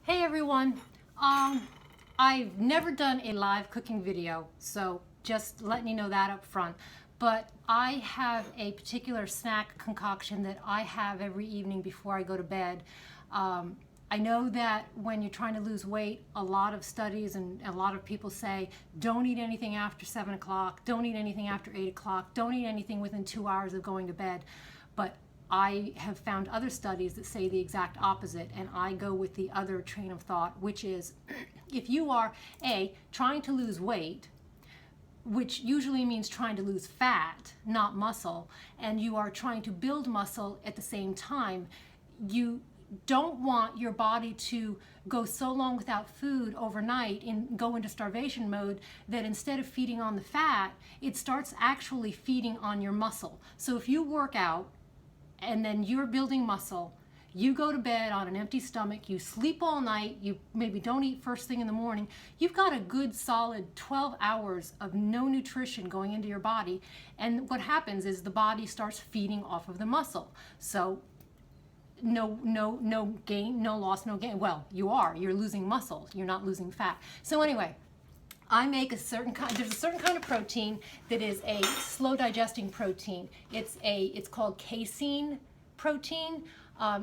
Hey everyone, I've never done a live cooking video, so just letting you know that up front. But I have a particular snack concoction that I have every evening before I go to bed. I know that when you're trying to lose weight, a lot of studies and a lot of people say, don't eat anything after 7 o'clock, don't eat anything after 8 o'clock, don't eat anything within 2 hours of going to bed. But I have found other studies that say the exact opposite, and I go with the other train of thought, which is if you are trying to lose weight, which usually means trying to lose fat, not muscle, and you are trying to build muscle at the same time, you don't want your body to go so long without food overnight and go into starvation mode that instead of feeding on the fat, it starts actually feeding on your muscle. So if you work out and then you're building muscle, you go to bed on an empty stomach, you sleep all night, you maybe don't eat first thing in the morning, you've got a good solid 12 hours of no nutrition going into your body, and what happens is the body starts feeding off of the muscle. So no gain, no loss, no gain. Well, you're losing muscle, you're not losing fat. So anyway, I make there's a certain kind of protein that is a slow digesting protein. It's called casein protein.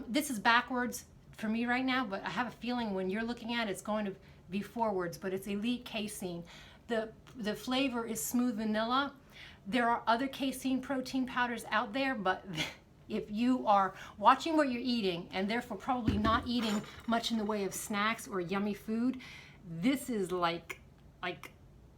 This is backwards for me right now, but I have a feeling when you're looking at it, it's going to be forwards, but it's elite casein. The flavor is smooth vanilla. There are other casein protein powders out there, but if you are watching what you're eating and therefore probably not eating much in the way of snacks or yummy food, this is like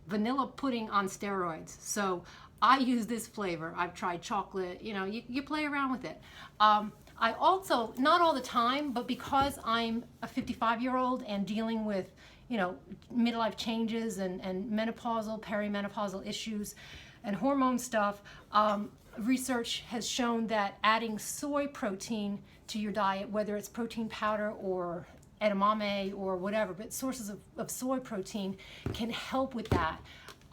vanilla pudding on steroids. So I use this flavor. I've tried chocolate, you play around with it. I also, not all the time, but because I'm a 55-year-old and dealing with, midlife changes and menopausal, perimenopausal issues and hormone stuff, research has shown that adding soy protein to your diet, whether it's protein powder or edamame or whatever, but sources of soy protein can help with that.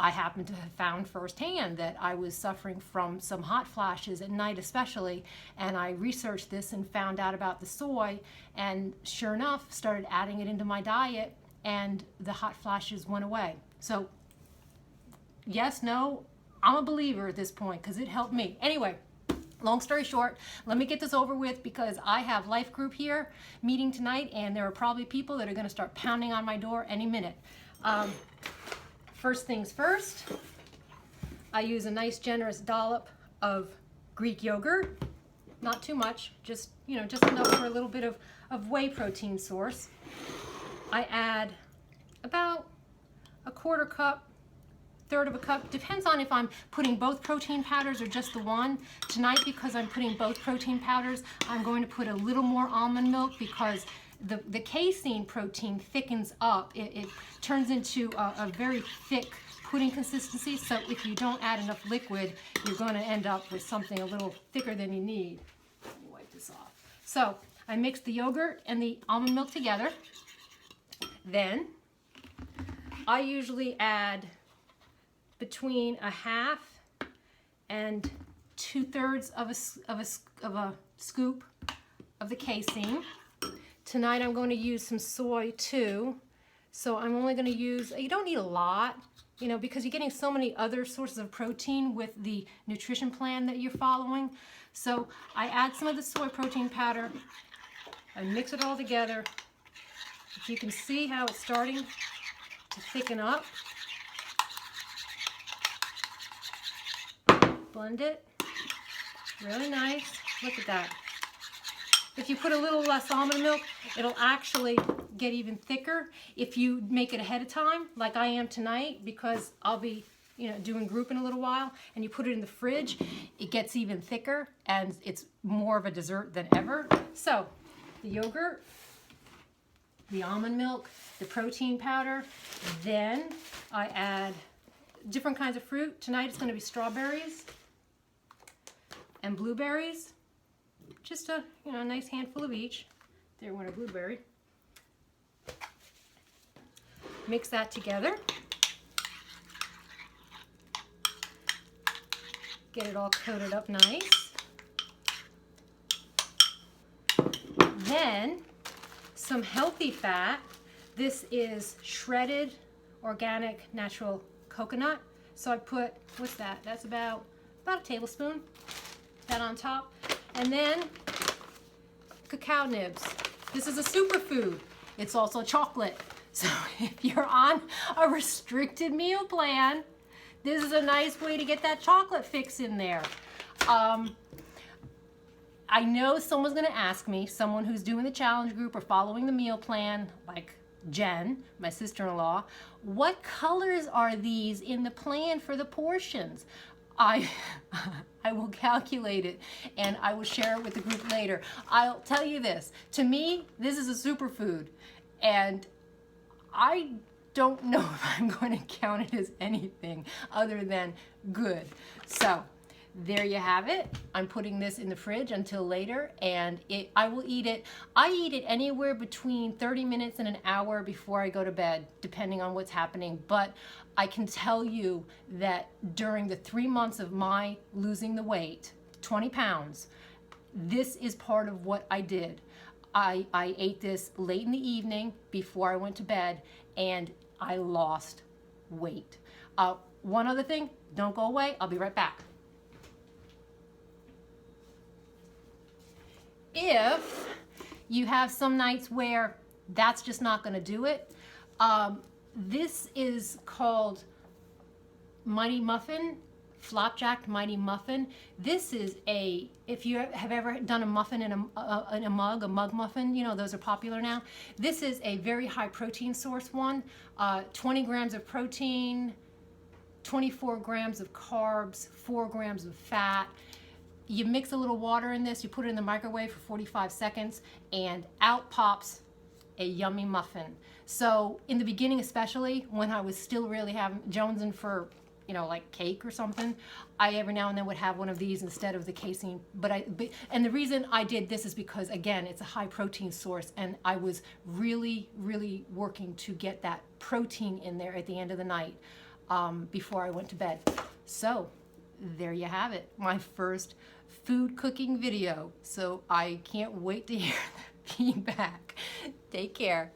I happen to have found firsthand that I was suffering from some hot flashes at night especially, and I researched this and found out about the soy, and sure enough started adding it into my diet and the hot flashes went away. So yes, no, I'm a believer at this point because it helped me. Anyway, long story short, let me get this over with because I have life group here meeting tonight, and there are probably people that are going to start pounding on my door any minute. First things first, I use a nice generous dollop of Greek yogurt. Not too much, just enough for a little bit of whey protein source. I add about a quarter cup, third of a cup, depends on if I'm putting both protein powders or just the one. Tonight, because I'm putting both protein powders, I'm going to put a little more almond milk because the casein protein thickens up. It turns into a very thick pudding consistency, so if you don't add enough liquid, you're going to end up with something a little thicker than you need. Let me wipe this off. So I mix the yogurt and the almond milk together. Then I usually add between a half and 2/3 of a scoop of the casein. Tonight I'm going to use some soy too. So I'm only going to use, you don't need a lot, because you're getting so many other sources of protein with the nutrition plan that you're following. So I add some of the soy protein powder, I mix it all together. If you can see how it's starting to thicken up, blend it, really nice. Look at that. If you put a little less almond milk, it'll actually get even thicker if you make it ahead of time, like I am tonight, because I'll be doing group in a little while, and you put it in the fridge, it gets even thicker and it's more of a dessert than ever. So the yogurt, the almond milk, the protein powder, then I add different kinds of fruit. Tonight it's going to be strawberries and blueberries, just a nice handful of each. There went a blueberry. Mix that together. Get it all coated up nice. Then some healthy fat. This is shredded organic natural coconut. So I put, what's that? That's about a tablespoon. That on top. And then cacao nibs. This is a superfood. It's also chocolate. So if you're on a restricted meal plan, this is a nice way to get that chocolate fix in there. I know someone's gonna ask me, someone who's doing the challenge group or following the meal plan, like Jen, my sister-in-law, what colors are these in the plan for the portions? I will calculate it and I will share it with the group later. I'll tell you this, to me, this is a superfood and I don't know if I'm going to count it as anything other than good. So there you have it. I'm putting this in the fridge until later and I will eat it. I eat it anywhere between 30 minutes and an hour before I go to bed, depending on what's happening. But I can tell you that during the 3 months of my losing the weight, 20 pounds, this is part of what I did. I ate this late in the evening before I went to bed and I lost weight. One other thing, don't go away, I'll be right back. If you have some nights where that's just not going to do it, this is called Mighty Muffin, Flapjack Mighty Muffin. This is if you have ever done a muffin in a mug muffin, you know, those are popular now. This is a very high protein source one, 20 grams of protein, 24 grams of carbs, 4 grams of fat. You mix a little water in this, you put it in the microwave for 45 seconds, and out pops a yummy muffin. So in the beginning, especially when I was still really jonesing for, you know, like cake or something, I every now and then would have one of these instead of the casein. And the reason I did this is because, again, it's a high protein source, and I was really, really working to get that protein in there at the end of the night before I went to bed. So there you have it, my first food cooking video. So I can't wait to hear the feedback. Take care.